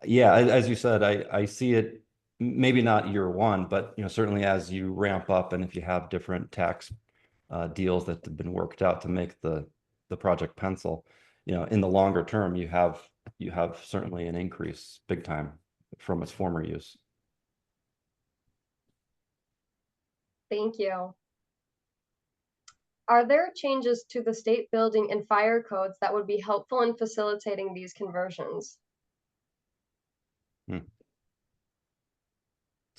yeah, as you said, I see it, maybe not year one, but certainly as you ramp up, and if you have different tax deals that have been worked out to make the project pencil, in the longer term, you have certainly an increase big time from its former use. Thank you. Are there changes to the state building and fire codes that would be helpful in facilitating these conversions? It's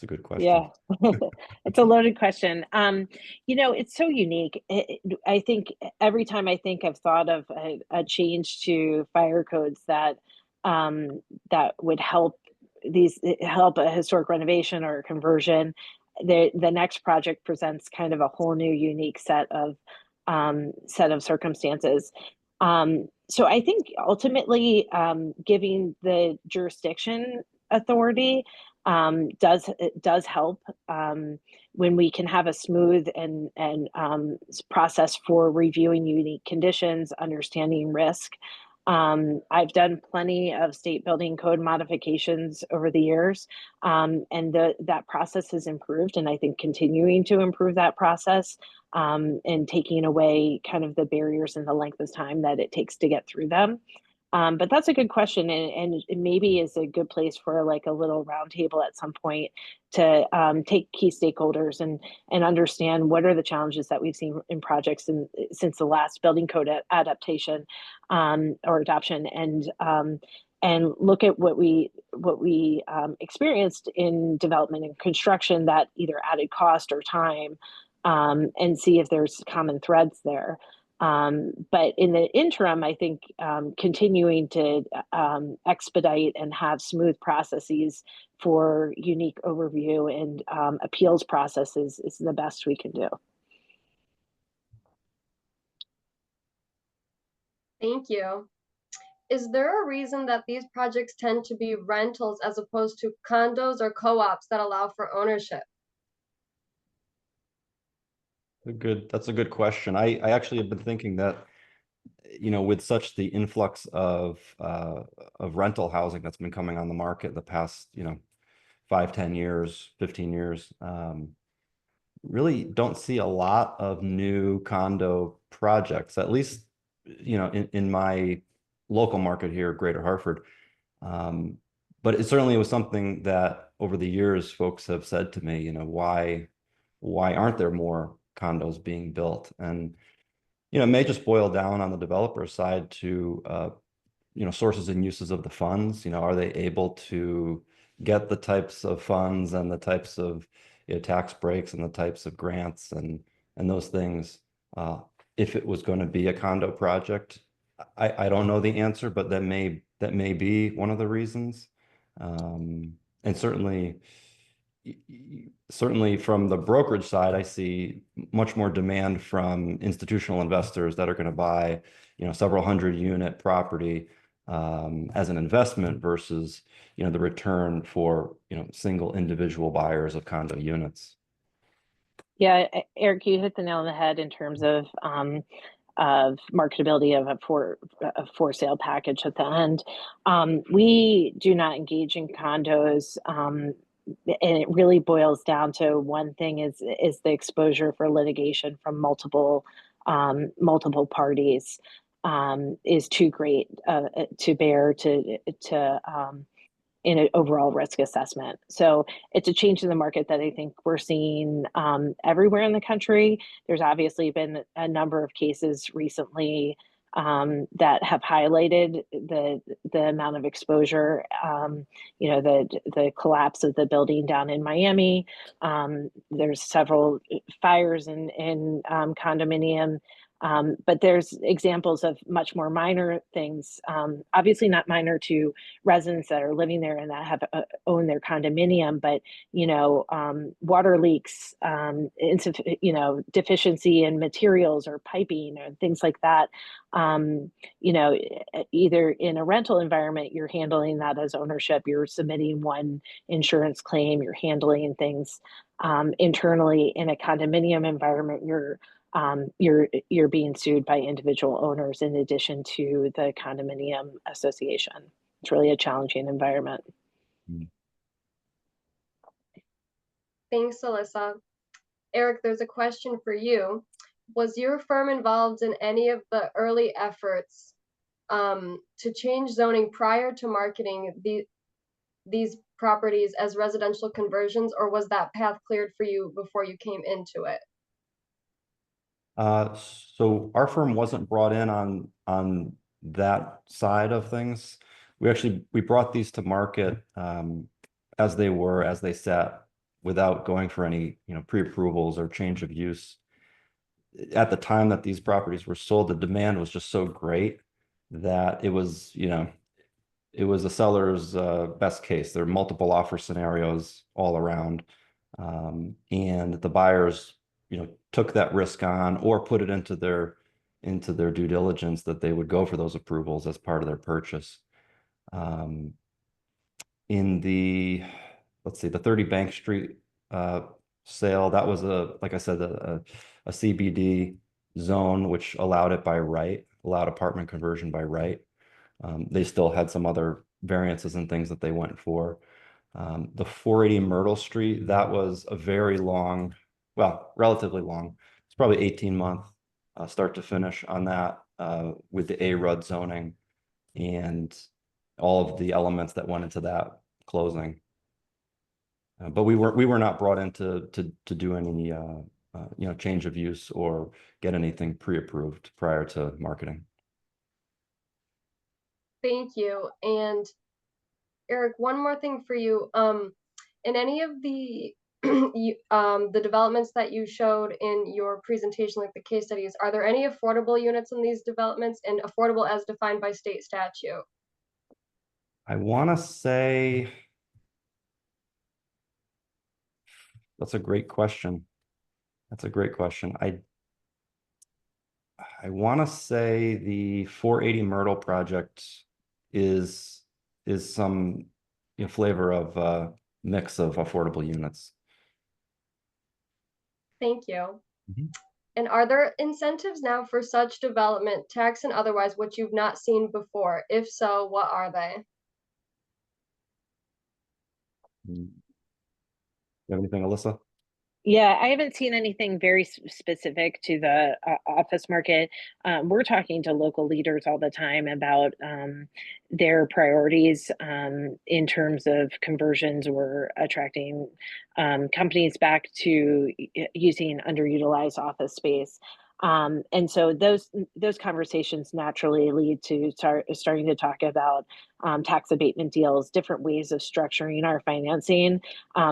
a good question. Yeah, it's a loaded question. It's so unique. I think every time I've thought of a change to fire codes that would help a historic renovation or a conversion, the next project presents kind of a whole new unique set of circumstances. So I think ultimately giving the jurisdiction authority does help when we can have a smooth and process for reviewing unique conditions, understanding risk. I've done plenty of state building code modifications over the years, and that process has improved, and I think continuing to improve that process, and taking away kind of the barriers and the length of time that it takes to get through them. But that's a good question, and it maybe is a good place for like a little roundtable at some point to take key stakeholders and understand what are the challenges that we've seen in projects since the last building code adaptation, or adoption, and look at what we experienced in development and construction that either added cost or time, and see if there's common threads there. But in the interim, I think continuing to expedite and have smooth processes for unique overview and appeals processes is the best we can do. Thank you. Is there a reason that these projects tend to be rentals as opposed to condos or co-ops that allow for ownership? That's a good question. I actually have been thinking that, with such the influx of rental housing that's been coming on the market the past, 5, 10 years, 15 years, really don't see a lot of new condo projects, at least, in my local market here, Greater Hartford. But it certainly was something that over the years, folks have said to me, why aren't there more condos being built? And, it may just boil down on the developer side to, sources and uses of the funds. Are they able to get the types of funds and the types of tax breaks and the types of grants and those things? If it was going to be a condo project, I don't know the answer, but that may be one of the reasons. And certainly from the brokerage side, I see much more demand from institutional investors that are going to buy, several hundred unit property as an investment versus, the return for, single individual buyers of condo units. Yeah, Eric, you hit the nail on the head in terms of marketability of a for sale package at the end. We do not engage in condos, and it really boils down to one thing: is the exposure for litigation from multiple parties is too great to bear in an overall risk assessment. So it's a change in the market that I think we're seeing everywhere in the country. There's obviously been a number of cases recently that have highlighted the amount of exposure. The collapse of the building down in Miami. There's several fires in condominium. But there's examples of much more minor things, obviously not minor to residents that are living there and that have owned their condominium, but water leaks, deficiency in materials or piping or things like that. Either in a rental environment, you're handling that as ownership, you're submitting one insurance claim, you're handling things internally. In a condominium environment, you're being sued by individual owners in addition to the condominium association. It's really a challenging environment. Thanks, Alyssa. Eric, there's a question for you. Was your firm involved in any of the early efforts to change zoning prior to marketing these properties as residential conversions, or was that path cleared for you before you came into it? So our firm wasn't brought in on that side of things. We brought these to market as they sat, without going for any pre-approvals or change of use. At the time that these properties were sold, the demand was just so great that it was a seller's best case. There are multiple offer scenarios all around, and the buyers took that risk on or put it into their due diligence that they would go for those approvals as part of their purchase. In the 30 Bank Street sale, that was like I said, a CBD zone, which allowed apartment conversion by right. They still had some other variances and things that they went for. The 480 Myrtle Street, that was a very long, well, relatively long. It's probably 18-month start to finish on that with the A-RUD zoning and all of the elements that went into that closing. But we were not brought in to do any change of use or get anything pre-approved prior to marketing. Thank you. And Eric, one more thing for you. In any of the the developments that you showed in your presentation, like the case studies, are there any affordable units in these developments, and affordable as defined by state statute? I want to say that's a great question. That's a great question. I want to say the 480 Myrtle project is some flavor of mix of affordable units. Thank you. Mm-hmm. And are there incentives now for such development, tax and otherwise, which you've not seen before? If so, what are they? You have anything, Alyssa? Yeah, I haven't seen anything very specific to the office market. We're talking to local leaders all the time about their priorities in terms of conversions or attracting companies back to using underutilized office space. And so those conversations naturally lead to starting to talk about tax abatement deals, different ways of structuring our financing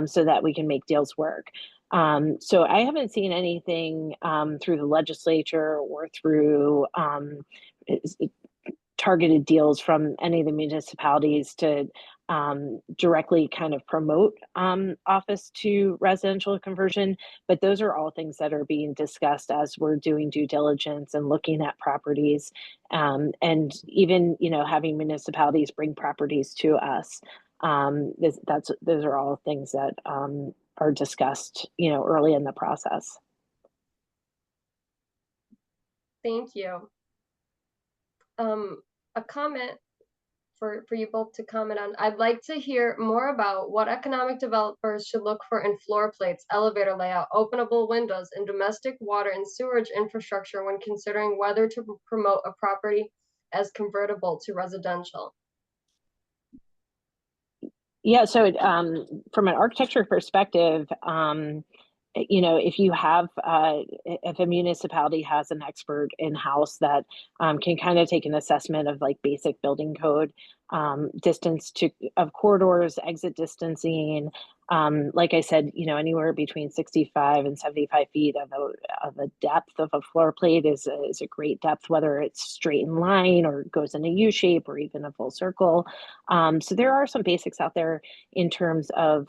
so that we can make deals work. So I haven't seen anything through the legislature or through targeted deals from any of the municipalities to directly kind of promote office to residential conversion. But those are all things that are being discussed as we're doing due diligence and looking at properties, and even having municipalities bring properties to us. Those are all things that are discussed, early in the process. Thank you. A comment for you both to comment on. I'd like to hear more about what economic developers should look for in floor plates, elevator layout, openable windows, and domestic water and sewage infrastructure when considering whether to promote a property as convertible to residential. Yeah, so from an architecture perspective, if you have, if a municipality has an expert in-house that can kind of take an assessment of like basic building code, distance of corridors, exit distancing, like I said, anywhere between 65 and 75 feet of a depth of a floor plate is a great depth, whether it's straight in line or goes in a U shape or even a full circle. So there are some basics out there in terms of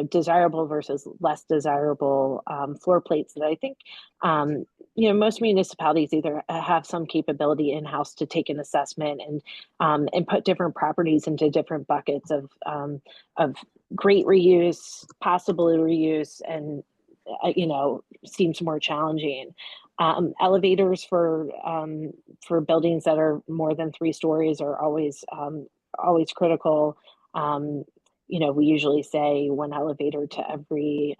desirable versus less desirable floor plates that I think most municipalities either have some capability in-house to take an assessment and put different properties into different buckets of great reuse, possible reuse, and seems more challenging. Elevators for buildings that are more than 3 stories are always critical. We usually say 1 elevator to every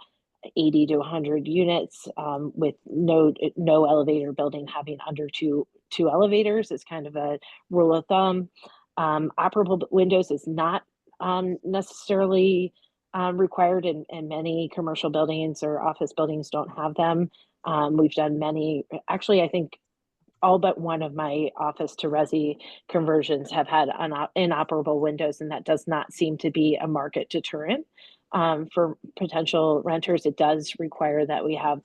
80 to 100 units, with no elevator building having under two elevators is kind of a rule of thumb. Operable windows is not necessarily required, and many commercial buildings or office buildings don't have them. We've done many, actually, I think all but one of my office to resi conversions have had inoperable windows, and that does not seem to be a market deterrent for potential renters. It does require that we have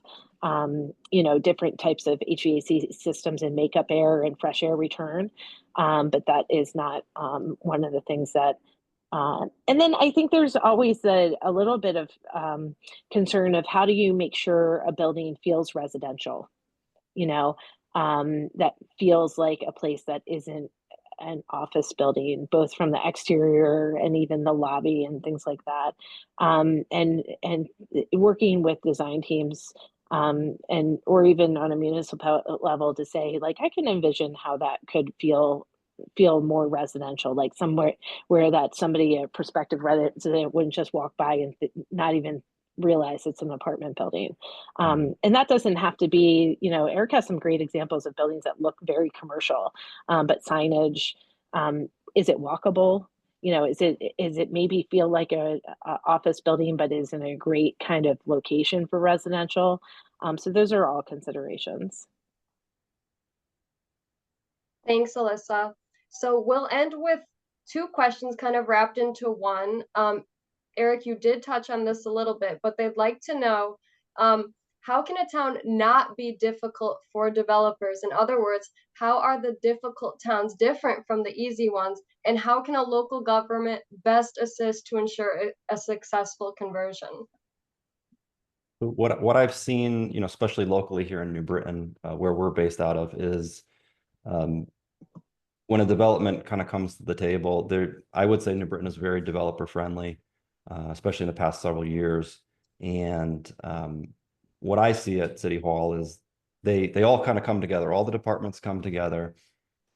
different types of HVAC systems and makeup air and fresh air return, but that is not one of the things that and then I think there's always a little bit of concern of how do you make sure a building feels residential, that feels like a place that isn't an office building, both from the exterior and even the lobby and things like that. And working with design teams and or even on a municipal level to say, like, I can envision how that could feel more residential, like somewhere where that somebody, a prospective resident, wouldn't just walk by and not even realize it's an apartment building. And that doesn't have to be, Eric has some great examples of buildings that look very commercial, but signage, is it walkable? Is it maybe feel like a office building, but is in a great kind of location for residential? So those are all considerations. Thanks, Alyssa. So we'll end with two questions kind of wrapped into one. Eric, you did touch on this a little bit, but they'd like to know, how can a town not be difficult for developers? In other words, how are the difficult towns different from the easy ones? And how can a local government best assist to ensure a successful conversion? What I've seen, especially locally here in New Britain, where we're based out of, is when a development kind of comes to the table, I would say New Britain is very developer friendly, especially in the past several years. And what I see at City Hall is they all kind of come together. All the departments come together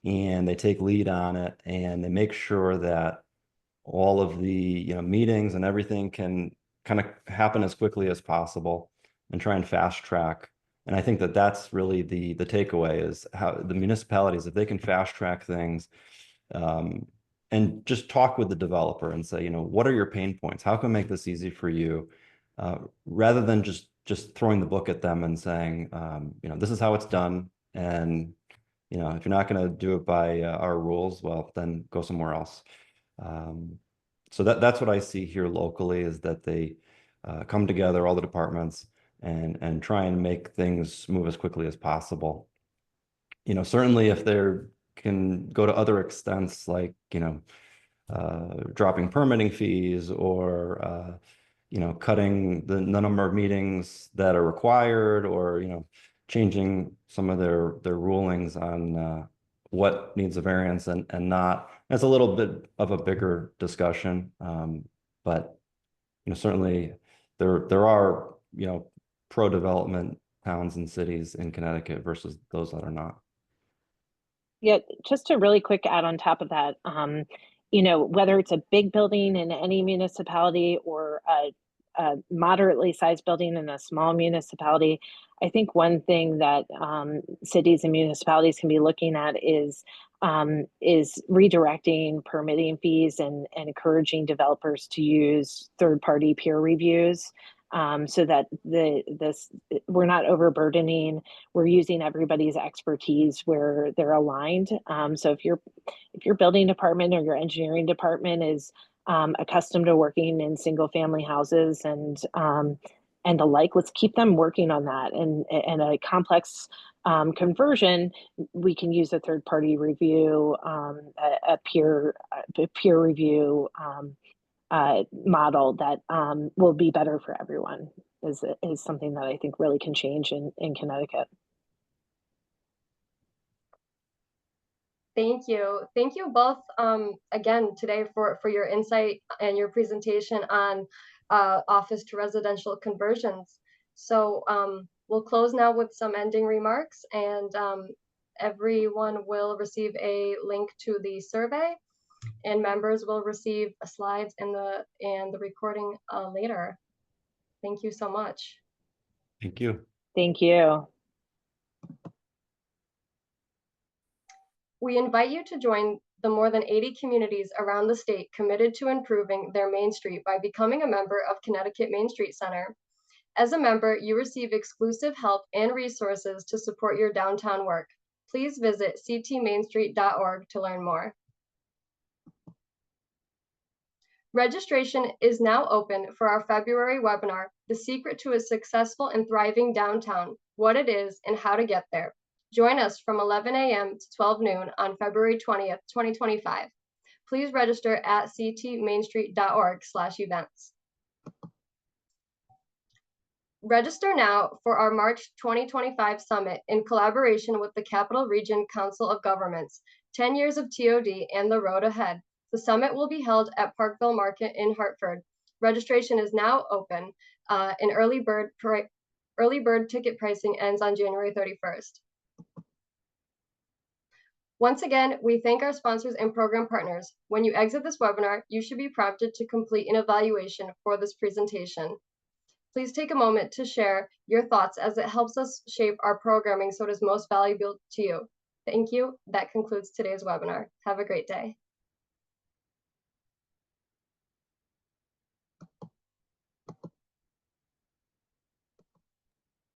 and they take lead on it, and they make sure that all of the meetings and everything can kind of happen as quickly as possible and try and fast track. And I think that that's really the takeaway, is how the municipalities, if they can fast track things, and just talk with the developer and say, what are your pain points? How can I make this easy for you? Rather than just throwing the book at them and saying, this is how it's done. And, if you're not going to do it by our rules, well, then go somewhere else. So that's what I see here locally, is that they come together, all the departments, and try and make things move as quickly as possible. Certainly if they can go to other extents, like, dropping permitting fees, or, cutting the number of meetings that are required, or, changing some of their rulings on what needs a variance and not. It's a little bit of a bigger discussion, but certainly there are pro-development towns and cities in Connecticut versus those that are not. Yeah, just to really quick add on top of that, whether it's a big building in any municipality or a moderately sized building in a small municipality, I think one thing that cities and municipalities can be looking at is redirecting permitting fees and encouraging developers to use third-party peer reviews, so that we're not overburdening. We're using everybody's expertise where they're aligned. So if your building department or your engineering department is accustomed to working in single family houses and the like, let's keep them working on that. And a complex conversion, we can use a third party review, a peer review model that will be better for everyone, is something that I think really can change in Connecticut. Thank you. Thank you both again today for your insight and your presentation on office to residential conversions. So we'll close now with some ending remarks, and everyone will receive a link to the survey, and members will receive slides and the recording later. Thank you so much. Thank you. Thank you. We invite you to join the more than 80 communities around the state committed to improving their Main Street by becoming a member of Connecticut Main Street Center. As a member, you receive exclusive help and resources to support your downtown work. Please visit ctmainstreet.org to learn more. Registration is now open for our February webinar, The Secret to a Successful and Thriving Downtown, What It Is and How to Get There. Join us from 11 a.m. to 12 noon on February 20th, 2025. Please register at ctmainstreet.org/events. Register now for our March 2025 summit in collaboration with the Capital Region Council of Governments, 10 years of TOD and the road ahead. The summit will be held at Parkville Market in Hartford. Registration is now open. An early bird Early bird ticket pricing ends on January 31st. Once again, we thank our sponsors and program partners. When you exit this webinar, you should be prompted to complete an evaluation for this presentation. Please take a moment to share your thoughts as it helps us shape our programming so it is most valuable to you. Thank you. That concludes today's webinar. Have a great day.